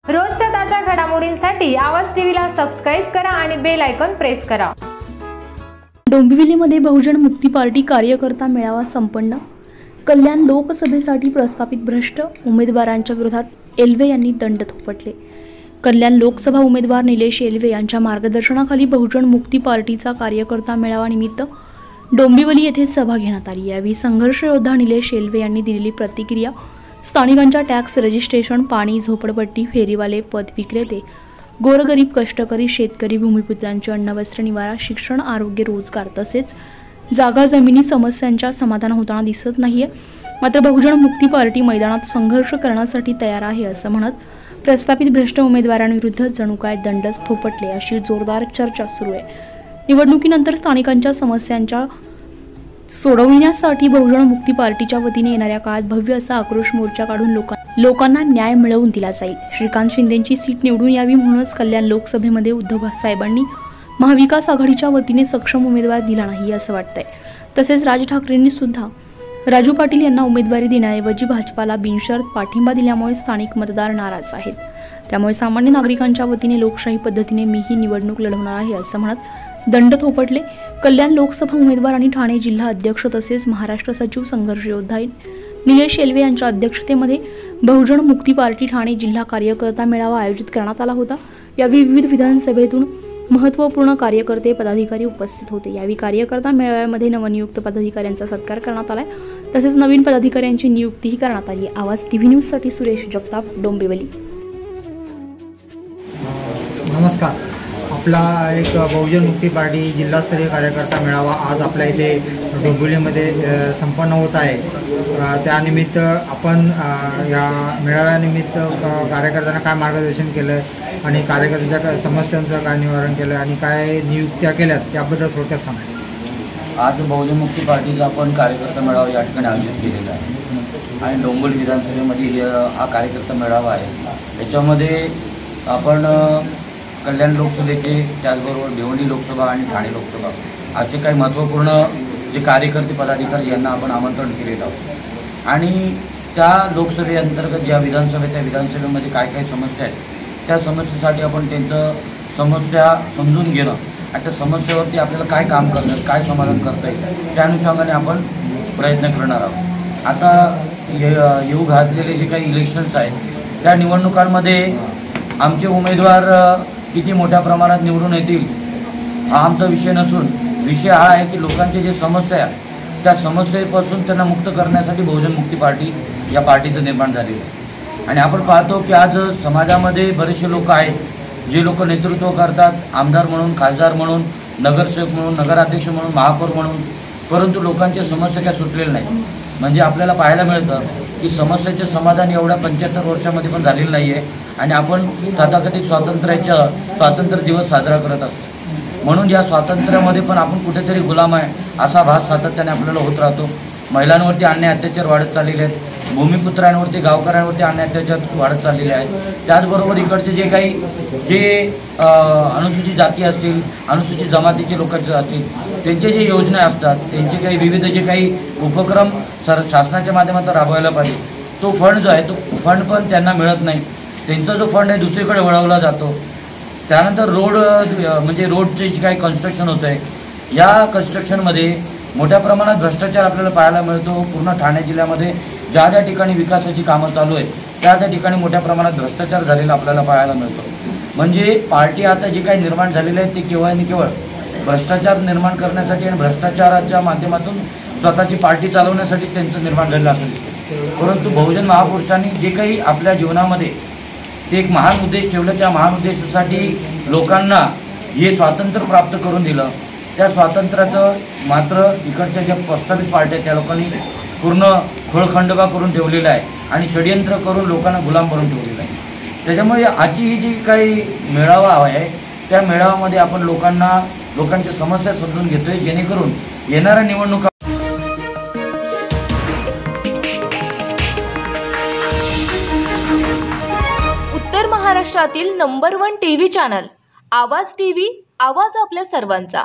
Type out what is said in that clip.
रोजच्या ताज्या घडामोडींसाठी आवाज टीव्हीला सबस्क्राइब करा आणि बेल आयकॉन प्रेस करा। डोंबिवलीमध्ये बहुजन मुक्ती पार्टी कार्यकर्ता मेळावा संपन्न। कल्याण लोकसभेसाठी प्रस्थापित भ्रष्ट उमेदवारांच्या विरोधात एल्वे यांनी दंड थोपटले। कल्याण लोकसभा उमेदवार निलेश एल्वे यांच्या मार्गदर्शनाखाली बहुजन मुक्ती पार्टीचा कार्यकर्ता मेळावा निमित्त डोंबिवली येथे सभा घेण्यात आली। यावेळी संघर्ष योद्धा निलेश एल्वे यांनी दिलेली प्रतिक्रिया, स्थानिकांच्या टॅक्स रजिस्ट्रेशन, पाणी, झोपडपट्टी, फेरीवाले, पद विक्रेते, गोरगरीब, कष्टकरी, शेतकरी, भूमिपुत्रांचे अन्न, वस्त्र, निवारा, शिक्षण, आरोग्य, रोजगार तसेच जागा जमिनी समस्यांच्या समाधान होताना दिसत नाहीये। मात्र बहुजन मुक्ती पार्टी मैदानात संघर्ष करण्यासाठी तयार आहे असं म्हणत प्रस्थापित भ्रष्ट उमेदवारांविरुद्ध जणू काय दंडच थोपटले अशी जोरदार चर्चा सुरू आहे। निवडणुकीनंतर स्थानिकांच्या समस्यांच्या सोडवण्यासाठी बहुजन मुक्ती पार्टीच्या वतीने येणाऱ्या काळात भव्य असा आक्रोश मोर्चा काढून लोकांना न्याय मिळवून दिला जाईल। श्रीकांत शिंदेंची सीट निवडून यावी म्हणूनच कल्याण लोकसभेमध्ये उद्धव साहेबांनी महाविकास आघाडीच्या वतीने सक्षम उमेदवार दिला नाही असं वाटतंय। तसेच राज ठाकरेंनी सुद्धा राजू पाटील यांना उमेदवारी देण्याऐवजी भाजपाला बिनशर्त पाठिंबा दिल्यामुळे स्थानिक मतदार नाराज आहेत। त्यामुळे सामान्य नागरिकांच्या वतीने लोकशाही पद्धतीने मीही निवडणूक लढवणार आहे असं म्हणत दंड थोपटले। कल्याण लोकसभा उमेदवार आणि ठाणे जिल्हा अध्यक्ष तसेच महाराष्ट्र सचिव संघर्ष योद्धा निलेश एल्वे यांच्या अध्यक्षतेमध्ये बहुजन मुक्ती पार्टी ठाणे जिल्हा कार्यकर्ता मेळावा आयोजित करण्यात आला होता। यावेळी विविध विधानसभेतून महत्त्वपूर्ण कार्यकर्ते पदाधिकारी उपस्थित होते। यावेळी कार्यकर्ता मेळाव्यामध्ये नवनियुक्त पदाधिकाऱ्यांचा सत्कार करण्यात आला, तसेच नवीन पदाधिकाऱ्यांची नियुक्तीही करण्यात आली। आवाज टीव्ही न्यूज साठी सुरेश जगताप, डोंबिवली। नमस्कार, आपला एक बहुजन मुक्ती पार्टी जिल्हास्तरीय कार्यकर्ता मेळावा आज आपल्या इथे डोंबिवलीमध्ये संपन्न होत आहे। त्यानिमित्त आपण या मेळाव्यानिमित्त कार्यकर्त्यांना काय मार्गदर्शन केलं आणि कार्यकर्त्यांच्या समस्यांचं काय निवारण केलं आणि काय नियुक्त्या केल्यात याबद्दल थोडक्यात सांगा। आज बहुजन मुक्ती पार्टीचा आपण कार्यकर्ता मेळावा या ठिकाणी आयोजित केलेला आहे आणि डोंबिवली विधानसभेमध्ये हा कार्यकर्ता मेळावा आहे। याच्यामध्ये आपण कल्याण लोकसभेचे, त्याचबरोबर भिवंडी लोकसभा आणि ठाणे लोकसभा असे काही महत्त्वपूर्ण जे कार्यकर्ते पदाधिकारी यांना आपण आमंत्रण केलेलं आहोत आणि त्या लोकसभेअंतर्गत ज्या विधानसभेत त्या विधानसभेमध्ये काय काय समस्या आहेत त्या समस्येसाठी आपण त्यांचं समस्या समजून घेणं आणि त्या समस्येवरती आपल्याला काय काम करणं, काय समाधान करता येईल त्या अनुषंगाने आपण प्रयत्न करणार आहोत। आता येऊ घातलेले जे काही इलेक्शन्स आहेत त्या निवडणुकांमध्ये आमचे उमेदवार किती मोठ्या प्रमाणात निवडून येतील हा आमचा विषय नसून विषय हा आहे की लोकांचे जे समस्या आहेत त्या समस्येपासून त्यांना मुक्त करण्यासाठी बहुजन मुक्ती पार्टी या पार्टीचं निर्माण झालेलं आहे। आणि आपण पाहतो की आज समाजामध्ये बरेचसे लोक आहेत जे लोक नेतृत्व करतात, आमदार म्हणून, खासदार म्हणून, नगरसेवक म्हणून, नगराध्यक्ष म्हणून, महापौर म्हणून, परंतु लोकांच्या समस्या काय सुटलेल्या नाही। म्हणजे आपल्याला पाहायला मिळतं की समस्येचे समाधान एवढ्या 75 वर्षामध्ये पण झालेलं नाही आहे आणि आपण तथाकथित स्वातंत्र्य दिवस साजरा करत असतो। म्हणून या स्वातंत्र्यामध्ये पण आपण कुठेतरी गुलाम आहे असा भास सातत्याने आपल्याला होत राहतो। महिलांवरती अन्याय अत्याचार वाढत चाललेले आहेत, भूमिपुत्रांवरती, गावकऱ्यांवरती अन्याय अत्याचार वाढत चाललेले आहेत। त्याचबरोबर इकडचे जे अनुसूचित जाती असतील, अनुसूचित जमातीचे लोकांचे असतील त्यांचे जे योजना असतात, त्यांचे काही विविध जे काही उपक्रम शासनाच्या माध्यमातून राबवायला पाहिजे तो फंड जो आहे तो फंड पण त्यांना मिळत नाही। त्यांचा जो फंड आहे दुसरीकडे वळवला जातो। त्यानंतर म्हणजे रोडचे जे काही कन्स्ट्रक्शन होतं आहे या कन्स्ट्रक्शनमध्ये मोठ्या प्रमाणात भ्रष्टाचार आपल्याला पाहायला मिळतो। पूर्ण ठाणे जिल्ह्यामध्ये ज्या ज्या ठिकाणी विकासाची कामं चालू आहेत त्या ठिकाणी मोठ्या प्रमाणात भ्रष्टाचार झालेला आपल्याला पाहायला मिळतो। म्हणजे पार्टी आता जे काही निर्माण झालेले आहेत ते केवळ आणि केवळ भ्रष्टाचार निर्माण करण्यासाठी आणि भ्रष्टाचाराच्या माध्यमातून स्वतःची पार्टी चालवण्यासाठी त्यांचं निर्माण झालेलं असेल। परंतु बहुजन महापुरुषांनी जे काही आपल्या जीवनामध्ये ते एक महान उद्देश ठेवलं, त्या महान उद्देशासाठी लोकांना हे स्वातंत्र्य प्राप्त करून दिलं। त्या स्वातंत्र्याचं मात्र इकडच्या ज्या प्रस्थापित पार्ट्या आहेत त्या लोकांनी पूर्ण खोळखंडोबा करून ठेवलेला आहे आणि षडयंत्र करून लोकांना गुलाम बनवून ठेवलेलं आहे। त्याच्यामुळे आजची ही जी काही मेळावा आहे त्या मेळाव्यामध्ये आपण लोकांच्या समस्या समजून घेतोय जेणेकरून येणाऱ्या निवडणुका उत्तर महाराष्ट्रातील नंबर 1 टीव्ही चॅनल आवाज टीव्ही, आवाज आपल्या सर्वांचा।